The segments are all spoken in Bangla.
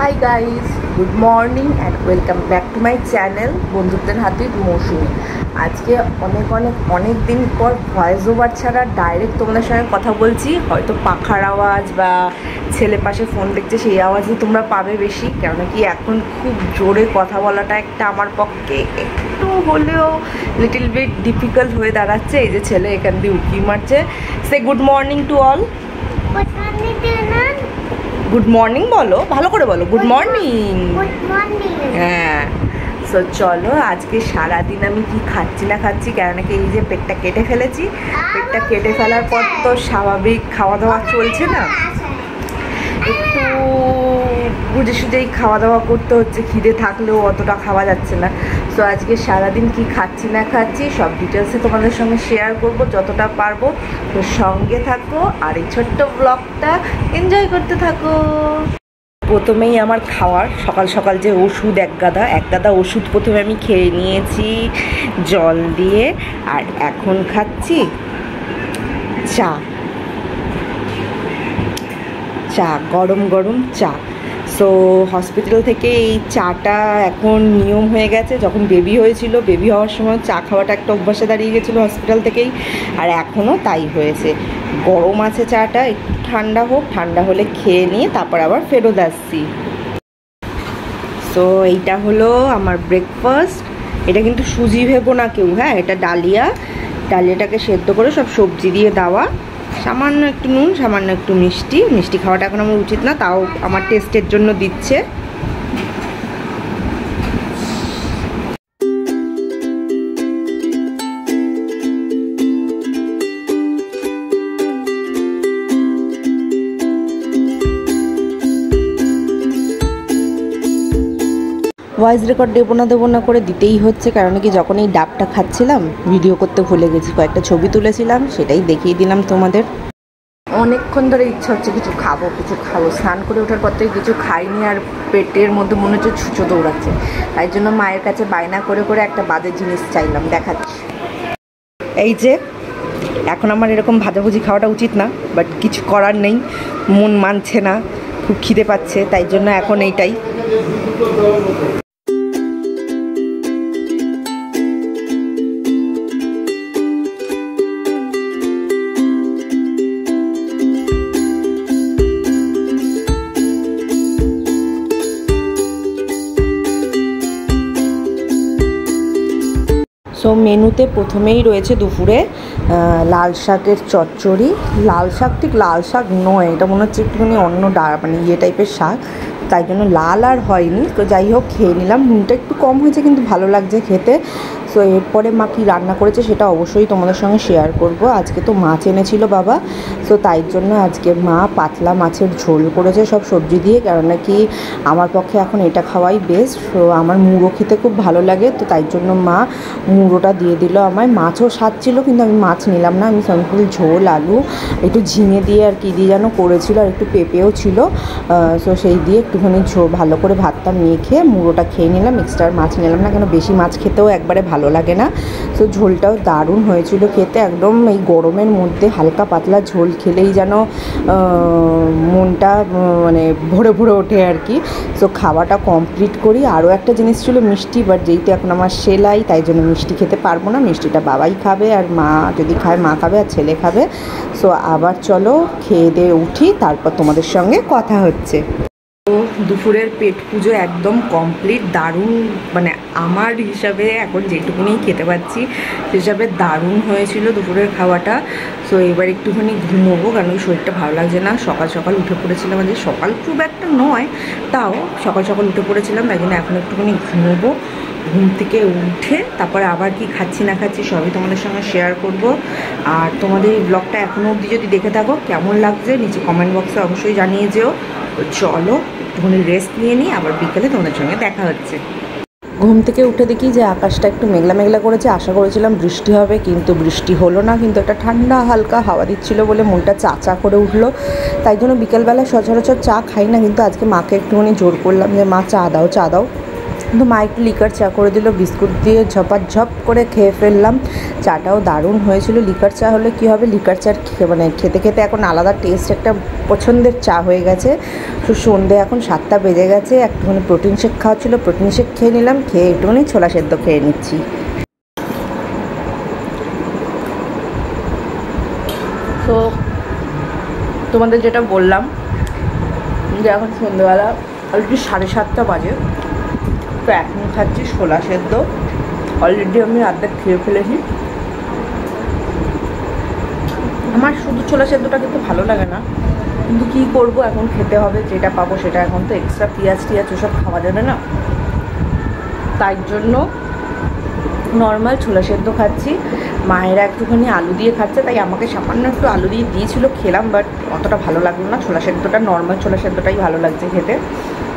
Hi guys, good morning and welcome back to my channel বন্ধুত্বের হাতে মৌসুমি। আজকে অনেক দিন পর ভয়েস ওভার ছাড়া ডাইরেক্ট তোমাদের সঙ্গে কথা বলছি। হয়তো পাখার আওয়াজ বা ছেলে পাশে ফোন দেখছে সেই আওয়াজই তোমরা পাবে বেশি, কেন কি এখন খুব জোরে কথা বলাটা একটা আমার পক্ষে একটু হলেও লিটল বিট ডিফিকাল্ট হয়ে দাঁড়াচ্ছে। এই যে ছেলে এখান দিয়ে উঁকি মারছে। সে good morning to all. Good morning বলো, ভালো করে বলো, গুড মর্নিং। হ্যাঁ, সো চলো আজকে সারাদিন আমি কি খাচ্ছি না খাচ্ছি, কেন নাকি এই যে পেটটা কেটে ফেলেছি। পেটটা কেটে ফেলার পর তো স্বাভাবিক খাওয়া দাওয়া চলছে না, একটু বুঝে সুঝেই খাওয়া দাওয়া করতে হচ্ছে। খিদে থাকলেও অতটা খাওয়া যাচ্ছে না। সো আজকে সারাদিন কি খাচ্ছি না খাচ্ছি সব ডিটেলসে তোমাদের সঙ্গে শেয়ার করবো যতটা পারবো। তো সঙ্গে থাকো আর এই ছোট্ট ব্লগটা এনজয় করতে থাকো। প্রথমেই আমার খাওয়ার সকাল সকাল যে ওষুধ এক গাদা ওষুধ প্রথমে আমি খেয়ে নিয়েছি জল দিয়ে, আর এখন খাচ্ছি চা, গরম গরম চা। সো হসপিটাল থেকে এই চাটা এখন নিয়ম হয়ে গেছে। যখন বেবি হয়েছিল, বেবি হওয়ার সময় চা খাওয়াটা একটা অভ্যাসে দাঁড়িয়ে গেছিলো হসপিটাল থেকেই, আর এখনও তাই হয়েছে। গরম আছে চাটা, একটু ঠান্ডা হোক, ঠান্ডা হলে খেয়ে নিয়ে তারপর আবার ফেরত আসছি। সো এইটা হলো আমার ব্রেকফাস্ট। এটা কিন্তু সুজি ভেবো না কেউ, হ্যাঁ, এটা ডালিয়াটাকে সেদ্ধ করে সব সবজি দিয়ে দেওয়া, সামান্য একটু নুন, সামান্য একটু মিষ্টি খাওয়াটা এখন আমার উচিত না, তাও আমার টেস্টের জন্য দিচ্ছে। ভয়েস রেকর্ড দেবো না করে দিতেই হচ্ছে, কারণ কি যখন এই ডাবটা খাচ্ছিলাম ভিডিও করতে ভুলে গেছি, কয়েকটা ছবি তুলেছিলাম, সেটাই দেখিয়ে দিলাম তোমাদের। অনেকক্ষণ ধরে ইচ্ছা হচ্ছে কিছু খাবো। স্নান করে ওঠার পর থেকে কিছু খাইনি, আর পেটের মধ্যে মনে হচ্ছে ছুঁচো দৌড়াচ্ছে। তাই জন্য মায়ের কাছে বায়না করে একটা বাজে জিনিস চাইলাম, দেখাচ্ছি। এই যে এখন আমার এরকম ভাজাভুজি খাওয়াটা উচিত না, বাট কিছু করার নেই, মন মানছে না, খুব খিদে পাচ্ছে, তাই জন্য এখন এইটাই। সো মেনুতে প্রথমেই রয়েছে দুপুরে লাল শাকের চচ্চড়ি। লাল শাক নয়, এটা মনে হচ্ছে একটুখানি অন্য মানে টাইপের শাক, তাই জন্য লাল আর হয়নি। তো যাই হোক খেয়ে নিলাম। নুনটা একটু কম হয়েছে কিন্তু ভালো লাগছে খেতে। সো এরপরে মা কী রান্না করেছে সেটা অবশ্যই তোমাদের সঙ্গে শেয়ার করব। আজকে তো মাছ এনেছিল বাবা, সো তাই জন্য আজকে মা পাতলা মাছের ঝোল করেছে সব সবজি দিয়ে, কারণ নাকি আমার পক্ষে এখন এটা খাওয়াই বেস্ট। সো আমার মুড়ো খেতে খুব ভালো লাগে, তো তাই জন্য মা মুড়োটা দিয়ে দিল আমায়। মাছও স্বাদ ছিল কিন্তু আমি মাছ নিলাম না, আমি সিম্পল ঝোল, আলু, একটু ঝিঙে দিয়ে আর কী দিয়ে যেন করেছিল, আর একটু পেঁপেও ছিল। সো সেই দিয়ে একটুখানি ভালো করে ভাতটা মেখে মুড়োটা খেয়ে নিলাম। এক্সট্রা মাছ নিলাম না, কেন বেশি মাছ খেতেও একবারে ভালো লাগে না। সো ঝোলটাও দারুণ হয়েছিল খেতে, একদম এই গরমের মধ্যে হালকা পাতলা ঝোল খেলেই যেন মনটা মানে ভরে ওঠে আর কি। সো খাওয়াটা কমপ্লিট করি। আরও একটা জিনিস ছিল মিষ্টি, বাট যেহেতু এখন আমার সেলাই, তাই জন্য মিষ্টি খেতে পারবো না। মিষ্টিটা বাবাই খাবে, আর মা যদি খায় মা খাবে, আর ছেলে খাবে। সো আবার চলো খেয়ে দিয়ে উঠি, তারপর তোমাদের সঙ্গে কথা হচ্ছে। দুপুরের পেট পুজো একদম কমপ্লিট, দারুণ, মানে আমার হিসাবে এখন যেটুকুনি খেতে পাচ্ছি সে হিসাবে দারুণ হয়েছিল দুপুরের খাওয়াটা। সো এবার একটুখানি ঘুমোবো, কারণ শরীরটা ভালো লাগছে না। সকাল উঠে পড়েছিলাম, আজকে সকাল খুব একটা নয়, তাও সকাল উঠে পড়েছিলাম, তাই জন্য এখন একটুখানি ঘুমোবো। ঘুম থেকে উঠে তারপরে আবার কি খাচ্ছি না খাচ্ছি সবই তোমাদের সঙ্গে শেয়ার করব। আর তোমাদের এই ব্লগটা এখনও অবধি যদি দেখে থাকো কেমন লাগছে নিচে কমেন্ট বক্সে অবশ্যই জানিয়ে যেও। তো চলো একটুখানি রেস্ট নিয়ে নিই, আবার বিকেলে তোমাদের সঙ্গে দেখা হচ্ছে। ঘুম থেকে উঠে দেখি যে আকাশটা একটু মেঘলা করেছে। আশা করেছিলাম বৃষ্টি হবে, কিন্তু বৃষ্টি হলো না, কিন্তু একটা ঠান্ডা হালকা হাওয়া দিচ্ছিলো বলে মনটা চা করে উঠলো। তাই জন্য বিকেলবেলা সচরাচর চা খাই না, কিন্তু আজকে মাকে একটুখানি জোর করলাম যে মা চা দাও। কিন্তু মা একটু লিকার চা করে দিল, বিস্কুট দিয়ে ঝপাঝপ করে খেয়ে ফেললাম। চাটাও দারুণ হয়েছিল। লিকার চা হলে কী হবে, লিকার চার মানে খেতে খেতে এখন আলাদা টেস্ট, একটা পছন্দের চা হয়ে গেছে। তো সন্ধে এখন 7টা বেজে গেছে, একটুখানি প্রোটিন শেক খাওয়া ছিল, প্রোটিন শেক খেয়ে নিলাম, খেয়ে একটুখানি ছোলা সেদ্ধ খেয়ে নিচ্ছি। তো তোমাদের যেটা বললাম যে এখন সন্ধ্যেবেলা অলরেডি 7:30 বাজে, তো এখন খাচ্ছি ছোলা সেদ্ধ। অলরেডি আমি অর্ধেক খেয়ে ফেলেছি। আমার শুধু ছোলা সেদ্ধটা কিন্তু ভালো লাগে না, কিন্তু কী করবো, এখন খেতে হবে, যেটা পাবো সেটা। এখন তো এক্সট্রা পেঁয়াজ ওসব খাওয়া যাবে না, তাই জন্য নর্মাল ছোলা সেদ্ধ খাচ্ছি। মায়েরা একটুখানি আলু দিয়ে খাচ্ছে, তাই আমাকে সামান্য একটু আলু দিয়ে দিয়েছিল, খেলাম, বাট অতটা ভালো লাগলো না। ছোলা সেদ্ধটা, নর্মাল ছোলা সেদ্ধটাই ভালো লাগছে খেতে।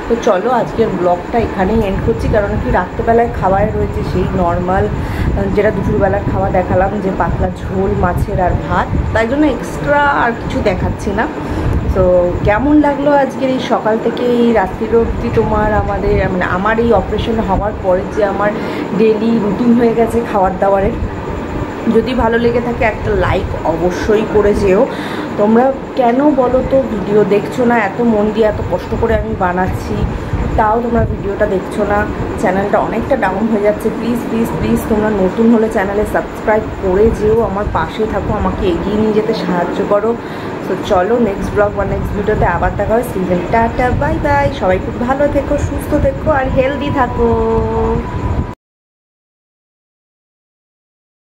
তো চলো আজকের ব্লগটা এখানেই এন্ড করছি, কারণ কি রাত্রেবেলায় খাওয়ায় রয়েছে সেই নর্মাল যেটা দুপুরবেলার খাওয়া দেখালাম, যে পাতলা ঝোল মাছের আর ভাত, তাই জন্য এক্সট্রা আর কিছু দেখাচ্ছি না। তো কেমন লাগলো আজকের এই সকাল থেকে এই রাত্রির অবধি তোমার আমাদের, মানে আমার এই অপারেশন হওয়ার পরে যে আমার ডেলি রুটিন হয়ে গেছে খাওয়ার দাওয়ারের, যদি ভালো লেগে থাকে একটা লাইক অবশ্যই করে যেও। তোমরা কেন বলো তো ভিডিও দেখছো না, এত মন দিয়ে এত কষ্ট করে আমি বানাচ্ছি, তাও তোমরা ভিডিওটা দেখছো না। চ্যানেলটা অনেকটা ডাউন হয়ে যাচ্ছে। প্লিজ প্লিজ প্লিজ তোমরা নতুন হলে চ্যানেলে সাবস্ক্রাইব করে যেও, আমার পাশে থাকো, আমাকে এগিয়ে নিয়ে যেতে সাহায্য করো। তো চলো নেক্সট ব্লগ বা নেক্সট ভিডিওতে আবার দেখা হয়। Season tata, bye bye. সবাই খুব ভালো থেকো, সুস্থ থেকো আর হেলদি থাকো।